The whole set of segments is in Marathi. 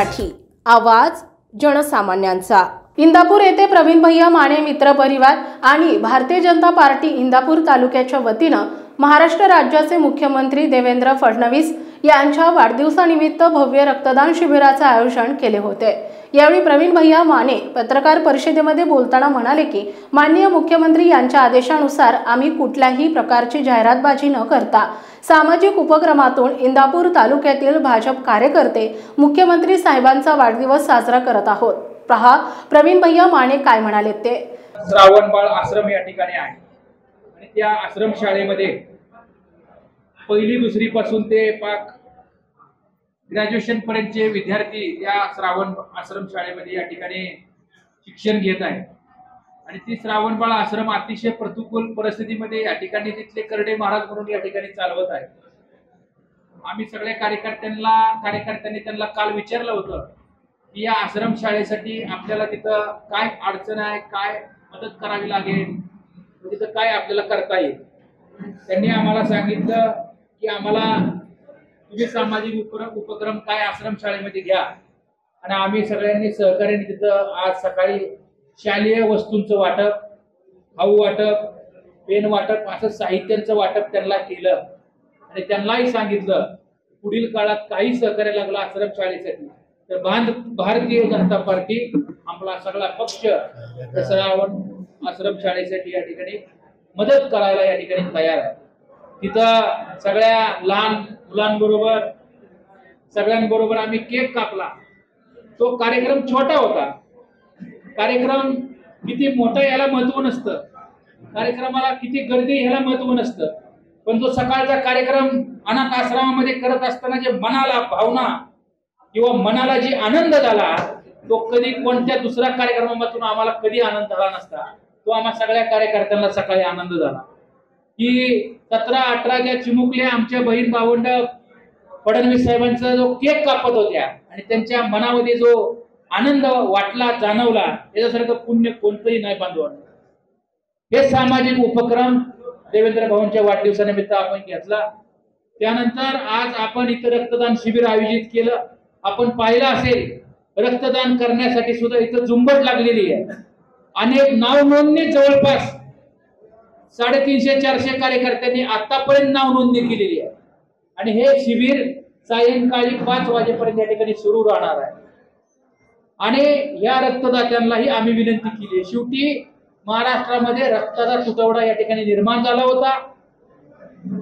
मराठी, आवाज जनसामान्यांचा। इंदापूर येथे प्रवीण भैया माने मित्र परिवार आणि भारतीय जनता पार्टी इंदापूर तालुक्याच्या वतीनं महाराष्ट्र राज्याचे मुख्यमंत्री देवेंद्र फडणवीस यांच्या वाढदिवसानिमित्त भव्य रक्तदान शिबिराचे आयोजन केले होते। यावेळी प्रवीण भैया माने पत्रकार परिषदेमध्ये बोलताना म्हणाले की माननीय मुख्यमंत्री यांच्या आदेशानुसार आम्ही कुठल्याही प्रकारची जाहिरातबाजी न करता सामाजिक उपक्रमातून इंदापूर तालुक्यातील भाजप कार्यकर्ते मुख्यमंत्री साहेबांचा वाढदिवस साजरा करत आहोत। पहा प्रवीण भैया माने काय म्हणाले ते। श्रावणबाळ आश्रम या ठिकाणी आहे आणि त्या आश्रम शाळेमध्ये पहिली दुसरी पासून ते पाक ग्रॅज्युएशन पर्यंतचे विद्यार्थी त्या श्रावण आश्रम शाळेमध्ये या ठिकाणी शिक्षण घेत आहेत आणि ती श्रावणबाळ आश्रम अतिशय प्रतिकूल परिस्थितीमध्ये या ठिकाणी तिथले करडे महाराज म्हणून या ठिकाणी चालवत आहेत। आम्ही सगळ्या कार्यकर्त्यांनी त्यांना काल विचारलं होतं की या आश्रम शाळेसाठी आपल्याला तिथं काय अडचण आहे, काय मदत करावी लागेल, तिथं काय आपल्याला करता येईल। त्यांनी आम्हाला सांगितलं की आम्हाला तुम्ही सामाजिक उपक्रम काय आश्रम शाळेमध्ये घ्या आणि आम्ही सगळ्यांनी सहकार्याने तिथं आज सकाळी शालेय वस्तूंचं वाटप, खाऊ वाटप, पेन वाटप असं साहित्यांचं वाटप त्यांना केलं आणि त्यांनाही सांगितलं पुढील काळात काही सहकार्य लागलं आश्रम शाळेसाठी तर भारतीय जनता पार्टी आपला सगळा पक्ष श्रावण आश्रम शाळेसाठी या ठिकाणी मदत करायला या ठिकाणी तयार आहे। तिथं सगळ्या लहान मुलांबरोबर सगळ्यांबरोबर आम्ही केक कापला। तो कार्यक्रम छोटा होता, कार्यक्रम किती मोठा याला महत्व नसतं, कार्यक्रमाला किती गर्दी ह्याला महत्व नसतं, पण जो सकाळचा कार्यक्रम अनाथ आश्रमामध्ये करत असताना जे मनाला भावना किंवा मनाला जी आनंद झाला तो कधी कोणत्या दुसऱ्या कार्यक्रमातून आम्हाला कधी आनंद झाला नसता। तो आम्हा सगळ्या कार्यकर्त्यांना सकाळी आनंद झाला की 17-18 ज्या चिमुकल्या आमच्या बहीण भावंड फडणवीस साहेबांचा जो केक कापत होत्या आणि त्यांच्या मनामध्ये जो आनंद वाटला जाणवला याच्यासारखं पुण्य कोणतंही नाही बांधवण। हे सामाजिक उपक्रम देवेंद्र भाऊंच्या वाढदिवसानिमित्त आपण घेतला। त्यानंतर आज आपण इथं रक्तदान शिबिर आयोजित केलं। आपण पाहिलं असेल रक्तदान करण्यासाठी सुद्धा इथं झुंबड लागलेली आहे। अनेक नाव नोंदणी जवळपास 350-400 कार्यकर्त्यांनी आतापर्यंत नाव नोंदणी केलेली आहे आणि हे शिबिर सायंकाळी 5 वाजेपर्यंत या ठिकाणी सुरू राहणार आहे आणि या रक्तदात्यांनाही आम्ही विनंती केली आहे। शेवटी महाराष्ट्रामध्ये रक्ताचा तुटवडा या ठिकाणी निर्माण झाला होता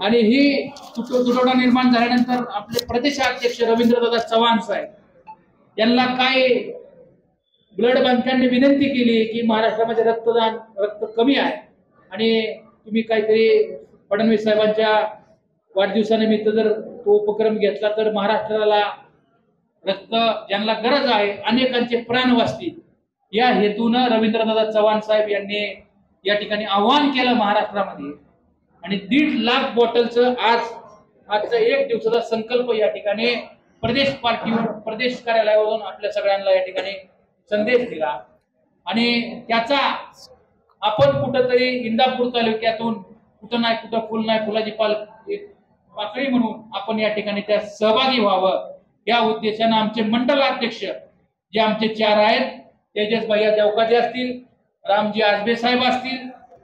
आणि ही तुटवडा निर्माण झाल्यानंतर आपले प्रदेशाध्यक्ष रवींद्रदादा चव्हाण साहेब यांना काय ब्लड बँकांनी विनंती केली की महाराष्ट्रामध्ये रक्त कमी आहे आणि तुम्ही काहीतरी फडणवीस साहेबांच्या वाढदिवसानिमित्त जर तो उपक्रम घेतला तर महाराष्ट्राला रक्त ज्यांना गरज आहे अनेकांचे प्राण वाचतील या हेतूनं रवींद्रदादा चव्हाण साहेब यांनी या ठिकाणी आवाहन केलं महाराष्ट्रामध्ये आणि 1.5 लाख बॉटलचं आजचा 1 दिवसाचा संकल्प या ठिकाणी प्रदेश पार्टीवर प्रदेश कार्यालयावरून आपल्या सगळ्यांना या ठिकाणी संदेश दिला आणि त्याचा आपण कुठंतरी इंदापूर तालुक्यातून कुठं नाही कुठं फुल नाही फुलाची पाकळी म्हणून आपण या ठिकाणी त्या सहभागी व्हावं या उद्देशानं आमचे मंडल अध्यक्ष जे आमचे 4 आहेत तेजस भैया देवकाजी असतील, रामजी आजबे साहेब असतील,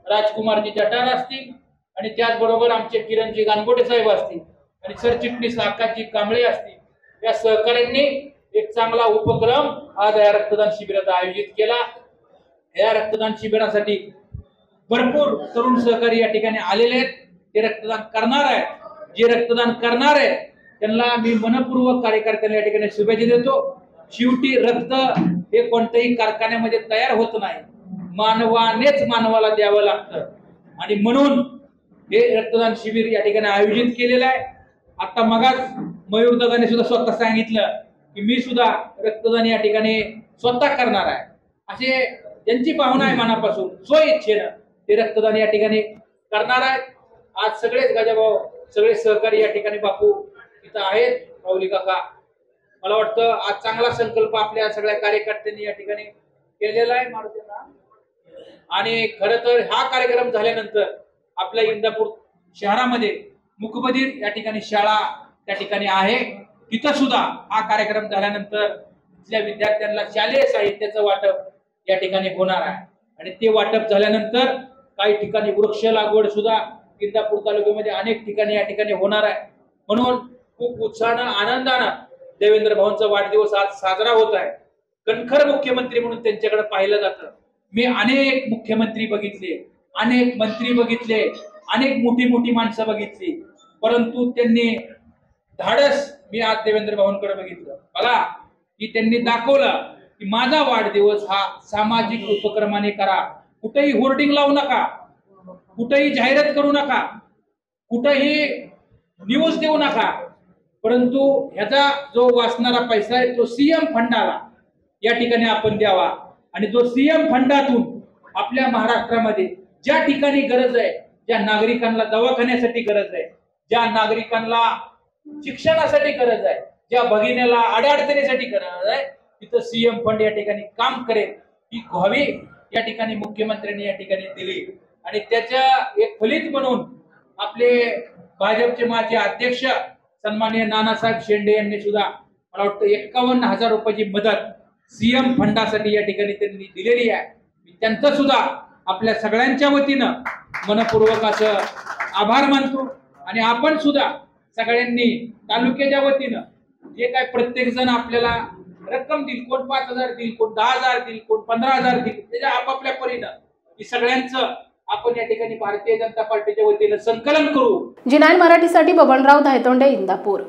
राजकुमारजी जटार असतील आणि त्याचबरोबर आमचे किरणजी गानगोटे साहेब असतील आणि सरचिटणीस आकाशजी कांबळे असतील या सहकाऱ्यांनी एक चांगला उपक्रम आज या रक्तदान शिबिराचा आयोजित केला। या रक्तदान शिबिरासाठी भरपूर तरुण सहकारी या ठिकाणी आलेले आहेत। ते रक्तदान करणार आहेत। जे रक्तदान करणार आहे त्यांना मी मनपूर्वक कार्यकर्त्यांना या ठिकाणी शुभेच्छा देतो। शेवटी रक्त हे कोणत्याही कारखान्यामध्ये तयार होत नाही, मानवानेच मानवाला द्यावं लागतं आणि म्हणून हे रक्तदान शिबिर या ठिकाणी आयोजित केलेलं आहे। आता मगाच मयूर दादाने सुद्धा स्वतः सांगितलं की मी सुद्धा रक्तदान या ठिकाणी स्वतः करणार आहे। असे ज्यांची भावना आहे मनापासून स्व इच्छेनं ते रक्तदान या ठिकाणी करणार आहेत। आज सगळेच गाजाभाऊ सगळे सहकारी या ठिकाणी बापू इथं आहेत, पावली काका, मला वाटतं आज चांगला संकल्प आपल्या सगळ्या कार्यकर्त्यांनी या ठिकाणी केलेला आहे मारुतींना आणि खरं तर हा कार्यक्रम झाल्यानंतर आपल्या इंदापूर शहरामध्ये मुकबधीर या ठिकाणी शाळा त्या ठिकाणी आहे, तिथं सुद्धा हा कार्यक्रम झाल्यानंतर इथल्या विद्यार्थ्यांना शालेय साहित्याचं वाटप या ठिकाणी होणार आहे आणि ते वाटप झाल्यानंतर काही ठिकाणी वृक्ष लागवड सुद्धा इंदापूर तालुक्यामध्ये अनेक ठिकाणी या ठिकाणी होणार आहे. म्हणून खूप उत्साहानं आनंदानं देवेंद्र भाऊंचा वाढदिवस आज साजरा होत आहे. कणखर मुख्यमंत्री म्हणून त्यांच्याकडे पाहिलं जातं. मी अनेक मुख्यमंत्री बघितले, अनेक मंत्री बघितले, अनेक मोठी मोठी माणसं बघितली, परंतु त्यांनी धाडस मी आज देवेंद्र भाऊंकडे बघितलं बघा की त्यांनी दाखवलं की माझा वाढदिवस हा सामाजिक उपक्रमाने करा. कुठेही होर्डिंग लावू नका, कुठेही जाहिरात करू नका, कुठेही न्यूज देऊ नका, परंतु ह्याचा जो वाचणारा पैसा आहे तो सीएम फंडाला या ठिकाणी आपण द्यावा. आणि जो सीएम फंडातून आपल्या महाराष्ट्रामध्ये ज्या ठिकाणी गरज आहे, ज्या नागरिकांना दवाखान्यासाठी गरज आहे, ज्या नागरिकांना शिक्षणासाठी गरज आहे, ज्या भगिनीला अडचणीसाठी गरज आहे, तिथं सीएम फंड या ठिकाणी काम करेल ही ग्वाही या ठिकाणी मुख्यमंत्र्यांनी या ठिकाणी दिली. आणि त्याच्या एक फलित म्हणून आपले भाजपचे माजी अध्यक्ष सन्माननीय नानासाहेब शेंडे यांनी सुद्धा मला वाटतं 51,000 रुपयाची मदत सीएम फंडासाठी या ठिकाणी त्यांनी दिलेली आहे. मी त्यांचं सुद्धा आपल्या सगळ्यांच्या वतीनं मनपूर्वक असं आभार मानतो. आणि आपण सुद्धा सगळ्यांनी तालुक्याच्या वतीनं जे काय प्रत्येक जण आपल्याला रक्कम देईल, कोण 5,000 देईल, कोण 10,000 देईल, कोण 15,000 देईल, त्याच्या आपापल्या परीनं ही सगळ्यांचं आपण या ठिकाणी भारतीय जनता पार्टीच्या वतीनं संकलन करू. जी9 मराठीसाठी बबनराव धायतोंडे, इंदापूर.